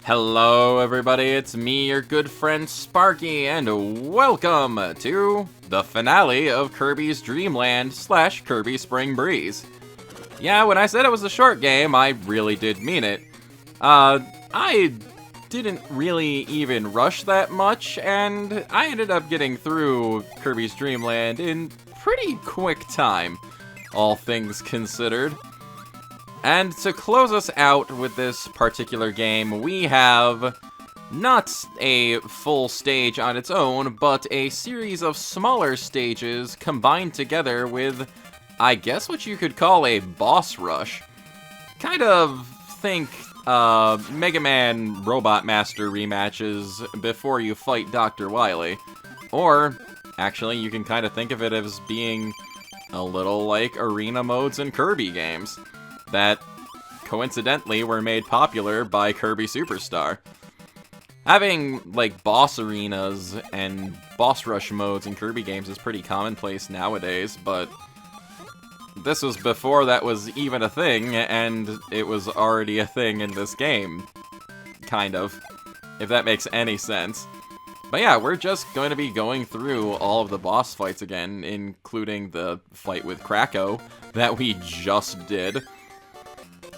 Hello everybody, it's me, your good friend Sparky, and welcome to the finale of Kirby's Dream Land / Kirby Spring Breeze. Yeah, when I said it was a short game, I really did mean it. I didn't really even rush that much, and I ended up getting through Kirby's Dream Land in pretty quick time, all things considered. And to close us out with this particular game, we have not a full stage on its own, but a series of smaller stages combined together with, I guess what you could call a boss rush. Kind of think Mega Man Robot Master rematches before you fight Dr. Wily. Or, actually, you can kind of think of it as being a little like arena modes in Kirby games that, coincidentally, were made popular by Kirby Super Star. Having, like, boss arenas and boss rush modes in Kirby games is pretty commonplace nowadays, but this was before that was even a thing, and it was already a thing in this game. Kind of. If that makes any sense. But yeah, we're just going to be going through all of the boss fights again, including the fight with Kracko that we just did.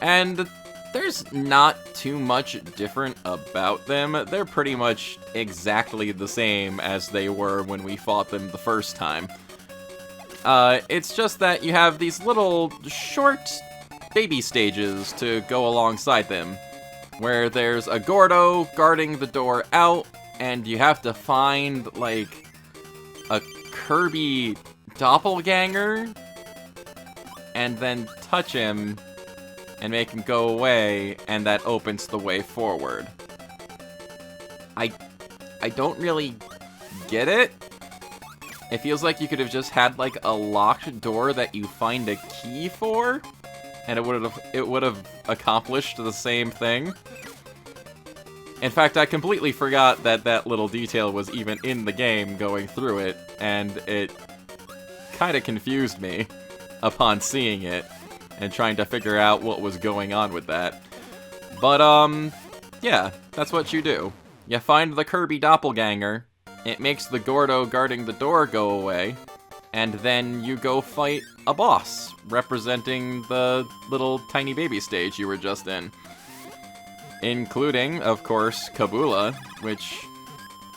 And there's not too much different about them. They're pretty much exactly the same as they were when we fought them the first time. It's just that you have these little short baby stages to go alongside them, where there's a Gordo guarding the door out, and you have to find, like, a Kirby doppelganger, and then touch him and make him go away, and that opens the way forward. I don't really get it. It feels like you could have just had, like, a locked door that you find a key for, and it would have accomplished the same thing. In fact, I completely forgot that that little detail was even in the game going through it, and it kind of confused me upon seeing it and trying to figure out what was going on with that. But, yeah, that's what you do. You find the Kirby doppelganger, it makes the Gordo guarding the door go away, and then you go fight a boss, representing the little tiny baby stage you were just in. Including, of course, Kabula, which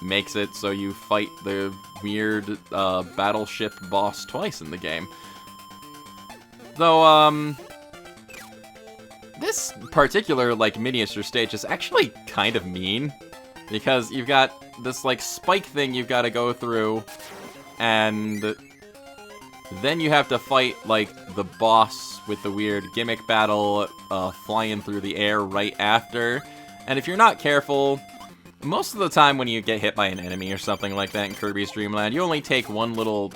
makes it so you fight the weird, battleship boss twice in the game. Though, this particular, like, miniature stage is actually kind of mean, because you've got this, like, spike thing you've got to go through, and then you have to fight, like, the boss with the weird gimmick battle, flying through the air right after, and if you're not careful, most of the time when you get hit by an enemy or something like that in Kirby's Dream Land, you only take one little,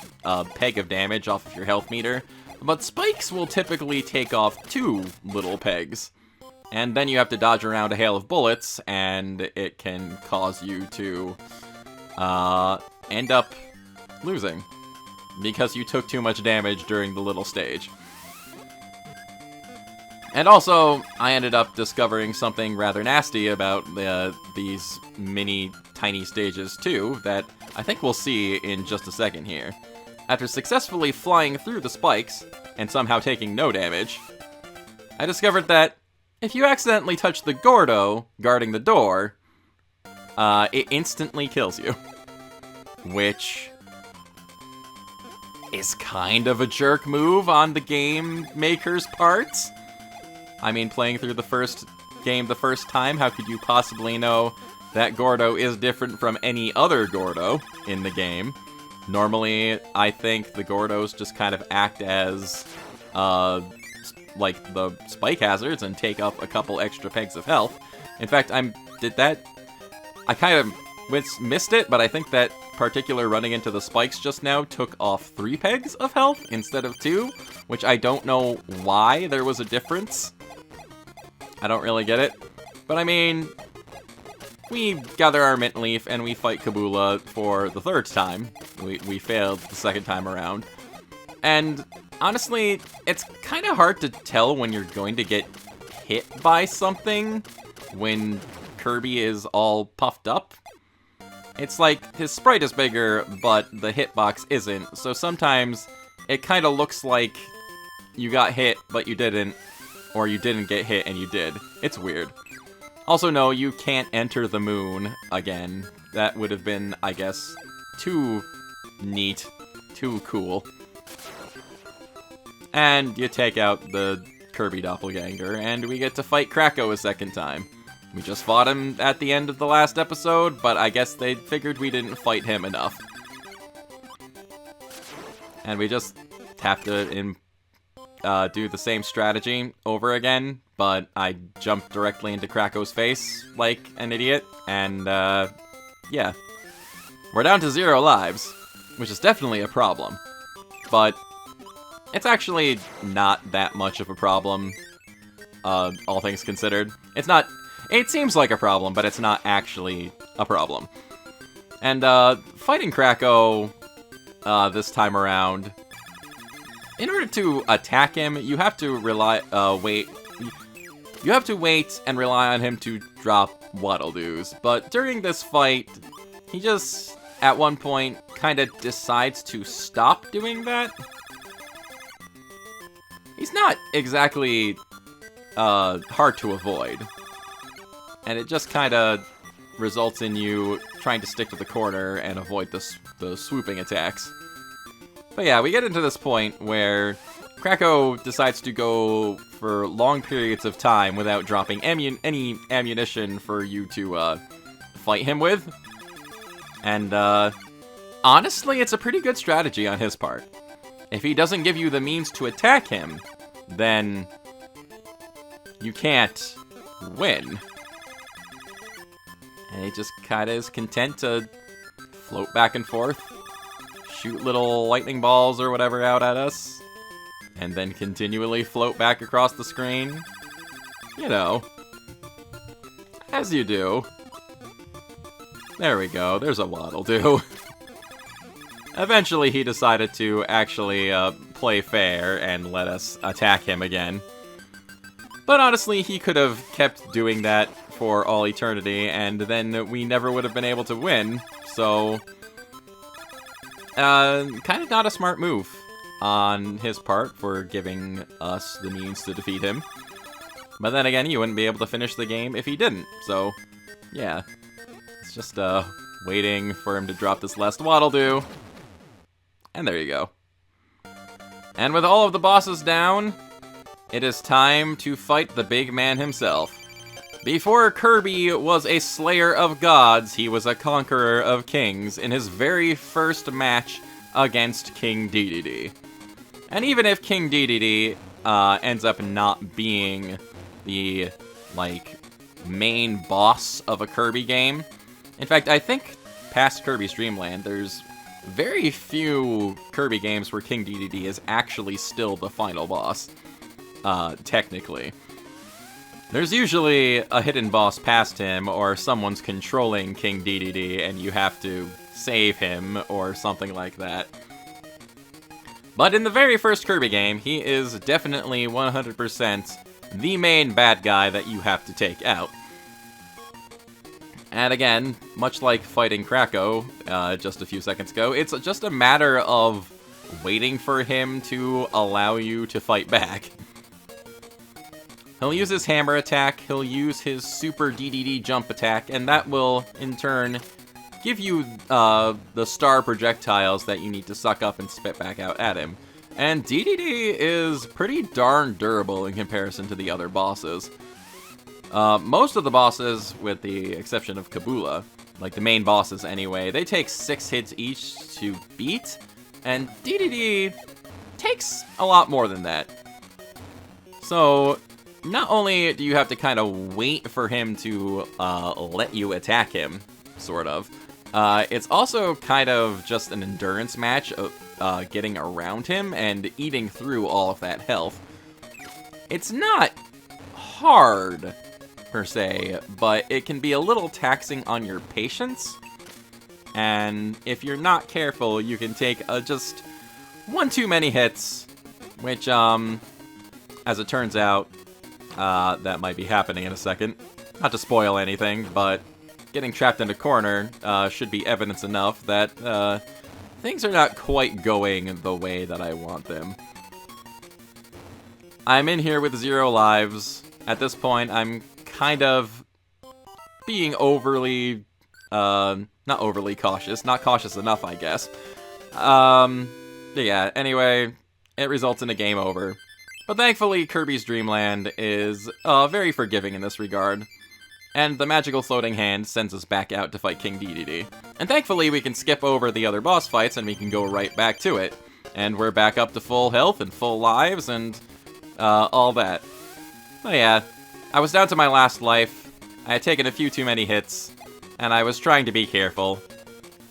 peg of damage off of your health meter, but spikes will typically take off 2 little pegs. And then you have to dodge around a hail of bullets, and it can cause you to end up losing, because you took too much damage during the little stage. And also, I ended up discovering something rather nasty about these mini tiny stages too, that I think we'll see in just a second here. After successfully flying through the spikes, and somehow taking no damage, I discovered that if you accidentally touch the Gordo guarding the door, it instantly kills you. Which is kind of a jerk move on the game maker's parts. I mean, playing through the first game the first time, how could you possibly know that Gordo is different from any other Gordo in the game? Normally, I think the Gordos just kind of act as, like, the spike hazards and take up a couple extra pegs of health. In fact, I kind of missed it, but I think that particular running into the spikes just now took off 3 pegs of health instead of 2, which I don't know why there was a difference. I don't really get it. But I mean, we gather our mint leaf and we fight Kabula for the 3rd time. We failed the 2nd time around. And honestly, it's kind of hard to tell when you're going to get hit by something when Kirby is all puffed up. It's like his sprite is bigger, but the hitbox isn't, so sometimes it kind of looks like you got hit, but you didn't, or you didn't get hit and you did. It's weird. Also, no, you can't enter the moon again. That would have been, I guess, too neat, too cool. And you take out the Kirby doppelganger, and we get to fight Kracko a second time. We just fought him at the end of the last episode, but I guess they figured we didn't fight him enough. And we just have to do the same strategy over again, but I jumped directly into Kracko's face like an idiot, and yeah. We're down to 0 lives, which is definitely a problem, but it's actually not that much of a problem, all things considered. It seems like a problem, but it's not actually a problem. And fighting Kracko this time around, in order to attack him, you have to wait. You have to wait and rely on him to drop Waddle-Doos. But during this fight, he just, at one point, kind of decides to stop doing that. He's not exactly hard to avoid. And it just kind of results in you trying to stick to the corner and avoid the swooping attacks. But yeah, we get into this point where Kracko decides to go for long periods of time without dropping any ammunition for you to fight him with. And honestly, it's a pretty good strategy on his part. If he doesn't give you the means to attack him, then you can't win. And he just kind of is content to float back and forth, shoot little lightning balls or whatever out at us, and then continually float back across the screen. You know, as you do. There we go, there's a Waddle-Doo. Eventually he decided to actually play fair and let us attack him again. But honestly, he could have kept doing that for all eternity, and then we never would have been able to win, so kind of not a smart move on his part for giving us the means to defeat him. But then again, you wouldn't be able to finish the game if he didn't, so yeah. It's just waiting for him to drop this last Waddle-Doo. And there you go. And with all of the bosses down, it is time to fight the big man himself. Before Kirby was a slayer of gods, he was a conqueror of kings in his very first match against King Dedede. And even if King Dedede ends up not being the, main boss of a Kirby game, in fact, I think past Kirby's Dream Land, there's very few Kirby games where King Dedede is actually still the final boss, technically. There's usually a hidden boss past him, or someone's controlling King Dedede, and you have to save him, or something like that. But in the very first Kirby game, he is definitely 100% the main bad guy that you have to take out. And again, much like fighting Kracko just a few seconds ago, it's just a matter of waiting for him to allow you to fight back. He'll use his hammer attack, he'll use his super Dedede jump attack, and that will, in turn, give you the star projectiles that you need to suck up and spit back out at him. And Dedede is pretty darn durable in comparison to the other bosses. Most of the bosses, with the exception of Kabula, like the main bosses anyway, they take 6 hits each to beat, and Dedede takes a lot more than that. So not only do you have to kind of wait for him to let you attack him, sort of, it's also kind of just an endurance match of getting around him and eating through all of that health. It's not hard, per se, but it can be a little taxing on your patience, and if you're not careful, you can take just one too many hits, which, as it turns out, that might be happening in a second. Not to spoil anything, but getting trapped in a corner should be evidence enough that things are not quite going the way that I want them. I'm in here with 0 lives. At this point, I'm kind of being overly, not overly cautious. Not cautious enough, I guess. Yeah, anyway, it results in a game over. But thankfully, Kirby's Dream Land is very forgiving in this regard. And the magical floating hand sends us back out to fight King Dedede. And thankfully, we can skip over the other boss fights and we can go right back to it. And we're back up to full health and full lives and all that. But yeah, I was down to my last life. I had taken a few too many hits, and I was trying to be careful.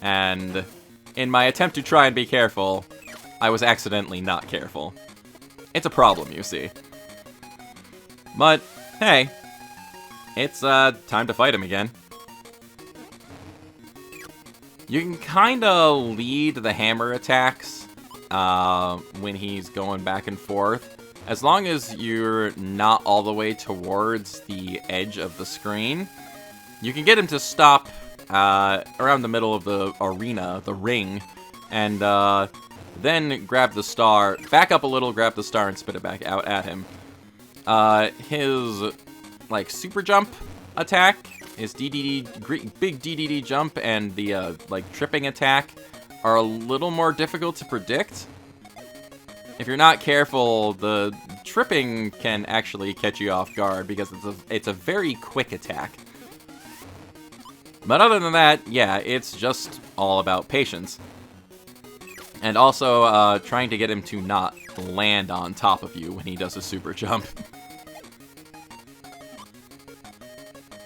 And in my attempt to try and be careful, I was accidentally not careful. It's a problem, you see. But, hey, it's time to fight him again. You can kinda lead the hammer attacks when he's going back and forth. As long as you're not all the way towards the edge of the screen, you can get him to stop around the middle of the arena, the ring, and then grab the star, back up a little, grab the star, and spit it back out at him. His, like, super jump attack, his Dedede, big Dedede jump, and the, like, tripping attack are a little more difficult to predict. If you're not careful, the tripping can actually catch you off guard because it's a very quick attack. But other than that, yeah, it's just all about patience. And also trying to get him to not land on top of you when he does a super jump.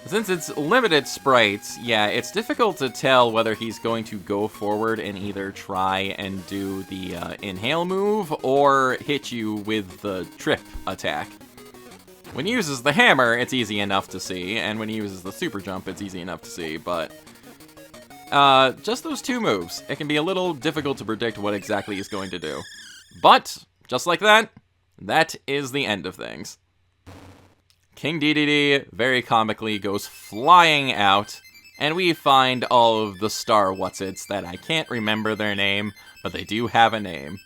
Since it's limited sprites, yeah, it's difficult to tell whether he's going to go forward and either try and do the inhale move or hit you with the trip attack. When he uses the hammer, it's easy enough to see, and when he uses the super jump, it's easy enough to see, but just those 2 moves, it can be a little difficult to predict what exactly he's going to do. But, just like that, that is the end of things. King Dedede very comically goes flying out, and we find all of the star whatsits that I can't remember their name, but they do have a name.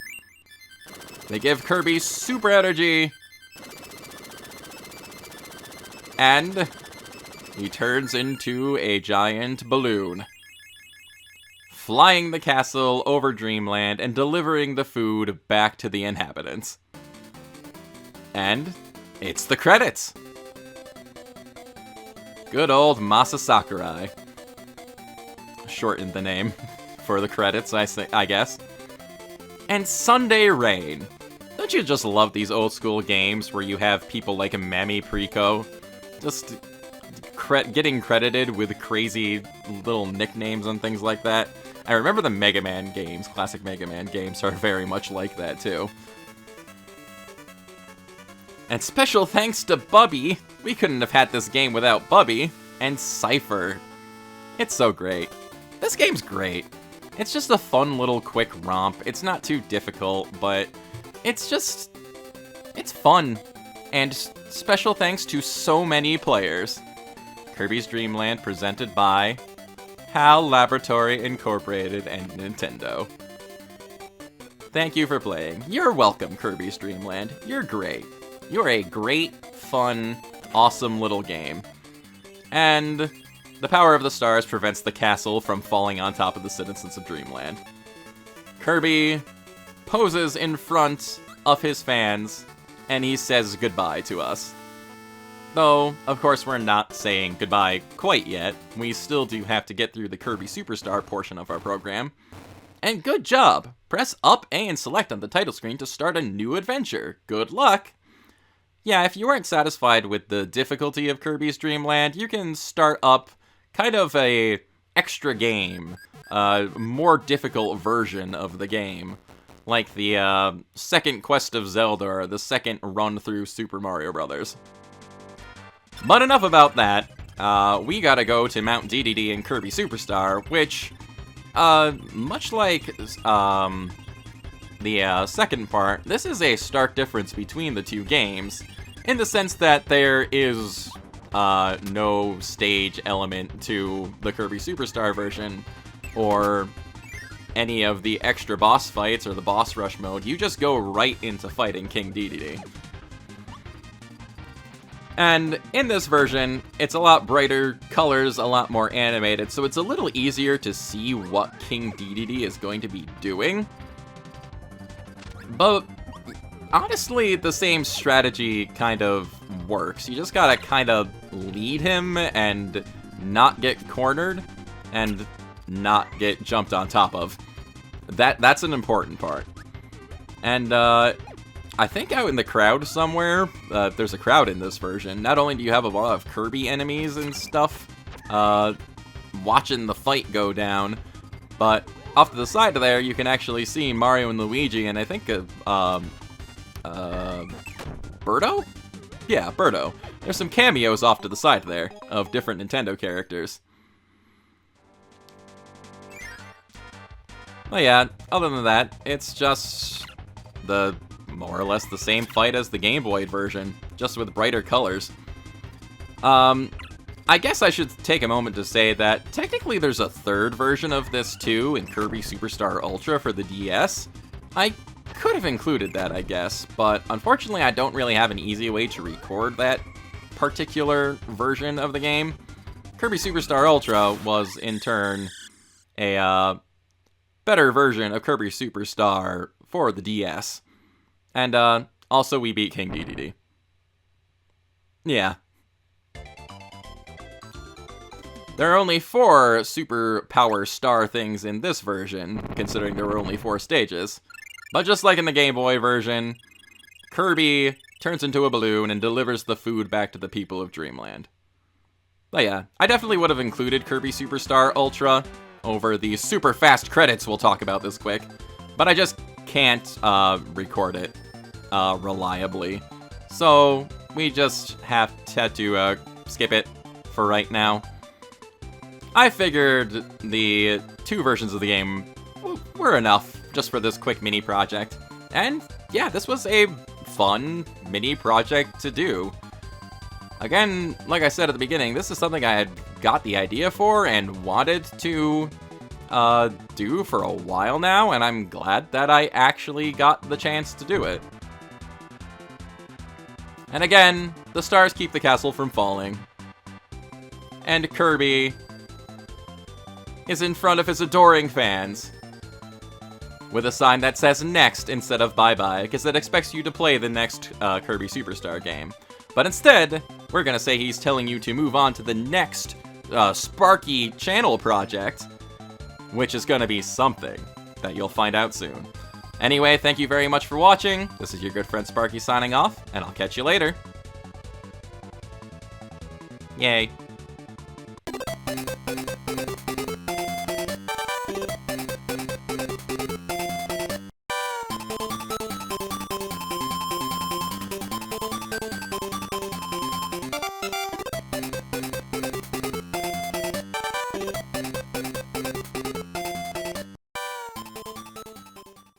They give Kirby super energy, and he turns into a giant balloon, flying the castle over Dreamland and delivering the food back to the inhabitants. And it's the credits! Good old Masa Sakurai. Shortened the name for the credits, I guess. And Sunday Rain. Don't you just love these old school games where you have people like Mami Preco just getting credited with crazy little nicknames and things like that? I remember the Mega Man games, classic Mega Man games, are very much like that too. And special thanks to Bubby. We couldn't have had this game without Bubby. And Cypher. It's so great. This game's great. It's just a fun little quick romp. It's not too difficult, but it's just... it's fun. And special thanks to so many players. Kirby's Dream Land presented by HAL Laboratory Incorporated and Nintendo. Thank you for playing. You're welcome, Kirby's Dream Land. You're great. You're a great, fun, awesome little game. And the power of the stars prevents the castle from falling on top of the citizens of Dreamland. Kirby poses in front of his fans, and he says goodbye to us. Though, of course, we're not saying goodbye quite yet. We still do have to get through the Kirby Super Star portion of our program. And good job! Press up A and select on the title screen to start a new adventure. Good luck! Yeah, if you aren't satisfied with the difficulty of Kirby's Dream Land, you can start up kind of a extra game, more difficult version of the game, like the second Quest of Zelda or the second run through Super Mario Bros. But enough about that. We gotta go to Mount Dedede in Kirby Super Star, which, much like the second part, this is a stark difference between the two games, in the sense that there is no stage element to the Kirby Super Star version, or any of the extra boss fights or the boss rush mode. You just go right into fighting King Dedede. And in this version, it's a lot brighter, colors a lot more animated, so it's a little easier to see what King Dedede is going to be doing. But honestly, the same strategy kind of works. You just gotta kind of lead him and not get cornered and not get jumped on top of. That's an important part. And I think out in the crowd somewhere, there's a crowd in this version. Not only do you have a lot of Kirby enemies and stuff watching the fight go down, but off to the side of there, you can actually see Mario and Luigi, and I think Birdo? Yeah, Birdo. There's some cameos off to the side there of different Nintendo characters. Well, yeah, other than that, it's just the more or less the same fight as the Game Boy version, just with brighter colors. I guess I should take a moment to say that technically there's a third version of this too in Kirby Super Star Ultra for the DS. I could have included that, I guess, but unfortunately I don't really have an easy way to record that particular version of the game. Kirby Super Star Ultra was, in turn, a better version of Kirby Super Star for the DS. And also we beat King Dedede. Yeah. There are only 4 super power star things in this version, considering there were only 4 stages. But just like in the Game Boy version, Kirby turns into a balloon and delivers the food back to the people of Dreamland. But yeah, I definitely would have included Kirby Super Star Ultra over the super fast credits we'll talk about this quick, but I just can't record it reliably. So we just have to skip it for right now. I figured the 2 versions of the game were enough just for this quick mini project. And yeah, this was a fun mini project to do. Again, like I said at the beginning, this is something I had got the idea for and wanted to do for a while now, and I'm glad that I actually got the chance to do it. And again, the stars keep the castle from falling. And Kirby is in front of his adoring fans with a sign that says next instead of bye-bye, because it expects you to play the next Kirby Superstar game. But instead, we're gonna say he's telling you to move on to the next Sparky channel project, which is gonna be something that you'll find out soon. Anyway, thank you very much for watching. This is your good friend Sparky signing off, and I'll catch you later. Yay.